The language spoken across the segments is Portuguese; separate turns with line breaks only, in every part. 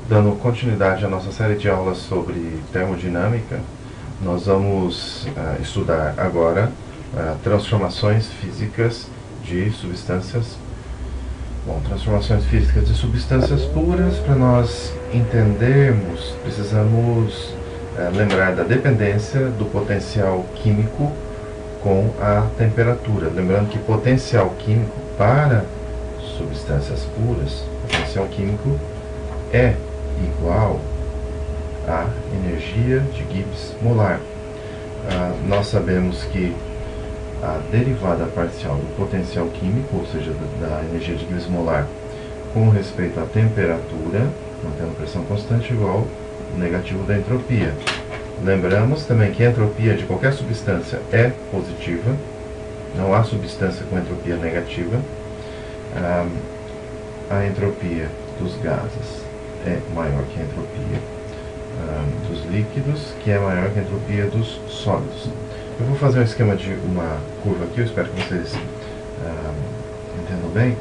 Dando continuidade à nossa série de aulas sobre termodinâmica, nós vamos estudar agora transformações físicas de substâncias. Bom, transformações físicas de substâncias puras, para nós entendermos, precisamos lembrar da dependência do potencial químico com a temperatura. Lembrando que potencial químico para substâncias puras, potencial químico é igual à energia de Gibbs molar. Nós sabemos que a derivada parcial do potencial químico, ou seja, da energia de Gibbs molar, com respeito à temperatura, mantendo pressão constante, igual ao negativo da entropia. Lembramos também que a entropia de qualquer substância é positiva, não há substância com entropia negativa. A entropia dos gases é maior que a entropia dos líquidos, que é maior que a entropia dos sólidos. Eu vou fazer um esquema de uma curva aqui, eu espero que vocês entendam bem.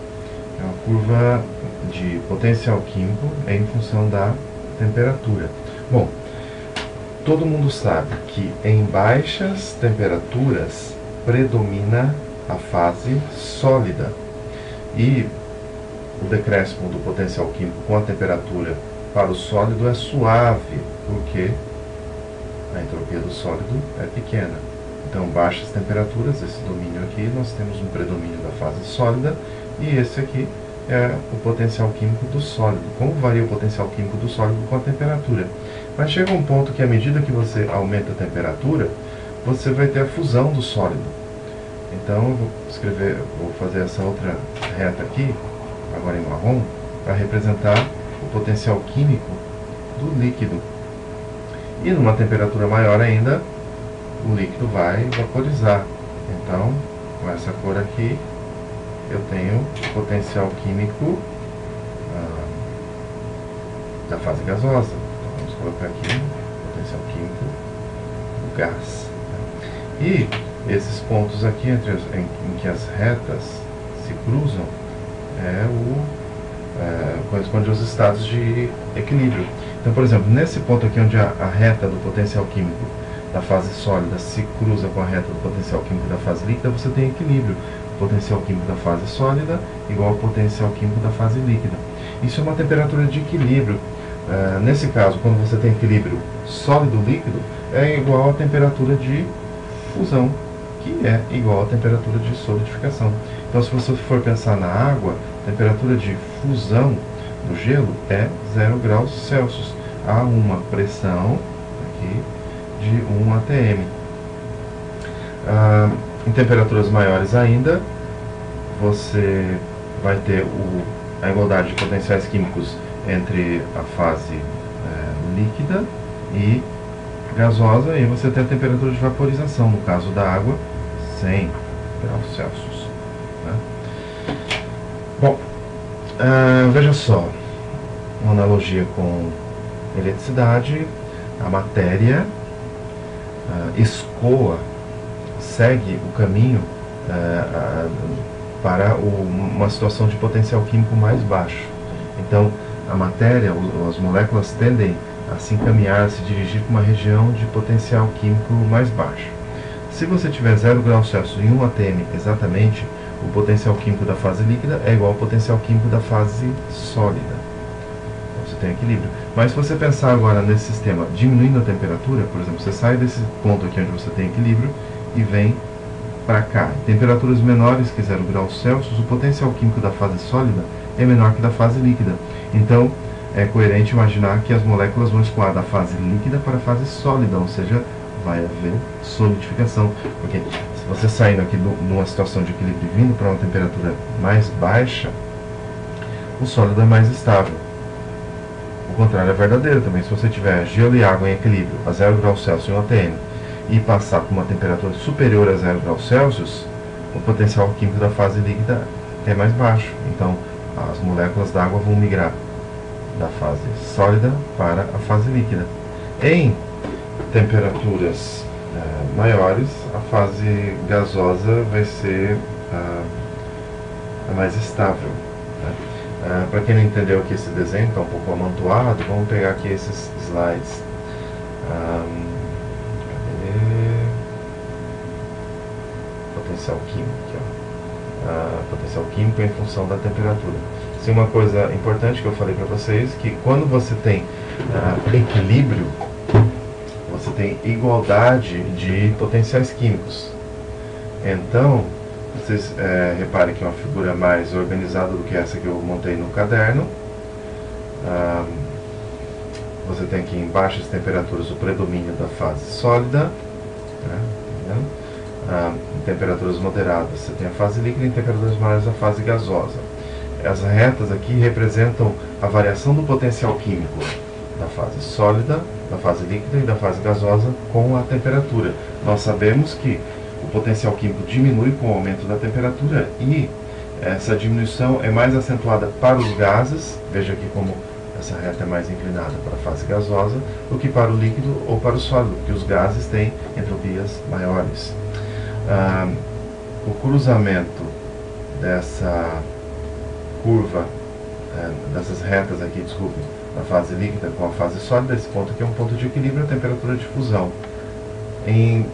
É uma curva de potencial químico em função da temperatura. Bom, todo mundo sabe que em baixas temperaturas predomina a fase sólida. E o decréscimo do potencial químico com a temperatura para o sólido é suave, porque a entropia do sólido é pequena. Então, baixas temperaturas, esse domínio aqui, nós temos um predomínio da fase sólida, e esse aqui é o potencial químico do sólido. Como varia o potencial químico do sólido com a temperatura? Mas chega um ponto que, à medida que você aumenta a temperatura, você vai ter a fusão do sólido. Então, eu vou fazer essa outra reta aqui, agora em marrom, para representar o potencial químico do líquido. E numa temperatura maior ainda, o líquido vai vaporizar. Então, com essa cor aqui, eu tenho o potencial químico da fase gasosa. Então, vamos colocar aqui o potencial químico do gás. E esses pontos aqui em que as retas se cruzam corresponde aos estados de equilíbrio. Então, por exemplo, nesse ponto aqui onde a reta do potencial químico da fase sólida se cruza com a reta do potencial químico da fase líquida, você tem equilíbrio. O potencial químico da fase sólida igual ao potencial químico da fase líquida. Isso é uma temperatura de equilíbrio. Nesse caso, quando você tem equilíbrio sólido-líquido, é igual à temperatura de fusão, que é igual à temperatura de solidificação. Então, se você for pensar na água, a temperatura de fusão do gelo é 0 graus Celsius. Há uma pressão aqui de 1 atm. Em temperaturas maiores ainda, você vai ter a igualdade de potenciais químicos entre a fase líquida e gasosa, e você tem a temperatura de vaporização, no caso da água, 100 graus Celsius. Né? Bom, veja só, uma analogia com eletricidade. A matéria escoa, segue o caminho para uma situação de potencial químico mais baixo. Então, a matéria, as moléculas tendem a se encaminhar, a se dirigir para uma região de potencial químico mais baixo. Se você tiver 0 graus Celsius em 1 atm exatamente, o potencial químico da fase líquida é igual ao potencial químico da fase sólida. Então, você tem equilíbrio. Mas se você pensar agora nesse sistema diminuindo a temperatura, por exemplo, você sai desse ponto aqui onde você tem equilíbrio e vem para cá. Em temperaturas menores que 0 graus Celsius, o potencial químico da fase sólida é menor que da fase líquida. Então, é coerente imaginar que as moléculas vão escoar da fase líquida para a fase sólida, ou seja, vai haver solidificação. Porque se você saindo aqui numa situação de equilíbrio e vindo para uma temperatura mais baixa, o sólido é mais estável. O contrário é verdadeiro também. Se você tiver gelo e água em equilíbrio a 0 graus Celsius em 1 atm e passar por uma temperatura superior a 0 graus Celsius, o potencial químico da fase líquida é mais baixo. Então, as moléculas d'água vão migrar da fase sólida para a fase líquida. Em temperaturas maiores, a fase gasosa vai ser a mais estável. Né? Para quem não entendeu aqui esse desenho, está um pouco amontoado, vamos pegar aqui esses slides. Cadê? Potencial químico aqui, ó. Potencial químico em função da temperatura. Sim, uma coisa importante que eu falei para vocês, que quando você tem equilíbrio, você tem igualdade de potenciais químicos. Então, vocês reparem que é uma figura mais organizada do que essa que eu montei no caderno. Você tem aqui em baixas temperaturas o predomínio da fase sólida, né? Em temperaturas moderadas você tem a fase líquida, em temperaturas maiores a fase gasosa. As retas aqui representam a variação do potencial químico da fase sólida, da fase líquida e da fase gasosa com a temperatura. Nós sabemos que o potencial químico diminui com o aumento da temperatura e essa diminuição é mais acentuada para os gases, veja aqui como essa reta é mais inclinada para a fase gasosa do que para o líquido ou para o sólido, porque os gases têm entropias maiores. O cruzamento dessa curva, dessas retas aqui, desculpe, da fase líquida com a fase sólida, esse ponto aqui é um ponto de equilíbrio, a temperatura de fusão. Em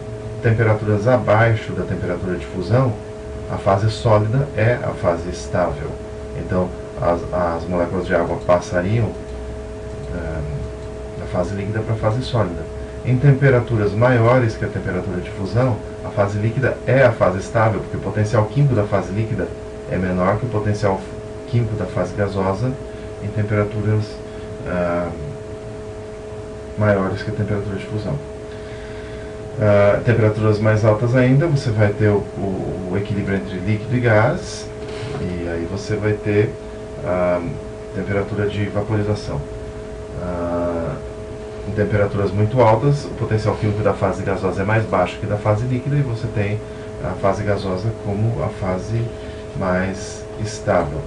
temperaturas abaixo da temperatura de fusão, a fase sólida é a fase estável. Então, as moléculas de água passariam da fase líquida para a fase sólida. Em temperaturas maiores que a temperatura de fusão, a fase líquida é a fase estável, porque o potencial químico da fase líquida é menor que o potencial químico da fase gasosa em temperaturas maiores que a temperatura de fusão. Temperaturas mais altas ainda, você vai ter o equilíbrio entre líquido e gás, e aí você vai ter temperatura de vaporização. Em temperaturas muito altas, o potencial químico da fase gasosa é mais baixo que da fase líquida, e você tem a fase gasosa como a fase mais estável.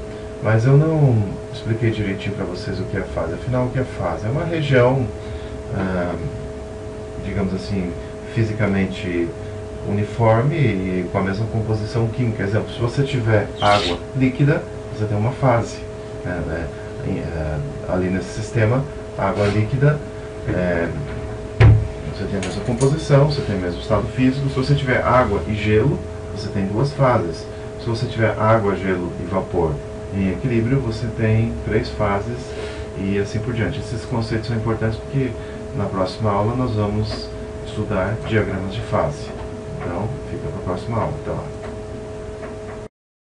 Mas eu não expliquei direitinho para vocês o que é fase. Afinal, o que é fase? É uma região, digamos assim, fisicamente uniforme e com a mesma composição química. Exemplo, se você tiver água líquida, você tem uma fase. Ali nesse sistema, água líquida, você tem a mesma composição, você tem o mesmo estado físico. Se você tiver água e gelo, você tem duas fases. Se você tiver água, gelo e vapor em equilíbrio, você tem 3 fases e assim por diante. Esses conceitos são importantes porque na próxima aula nós vamos estudar diagramas de fase. Então, fica para a próxima aula. Até lá.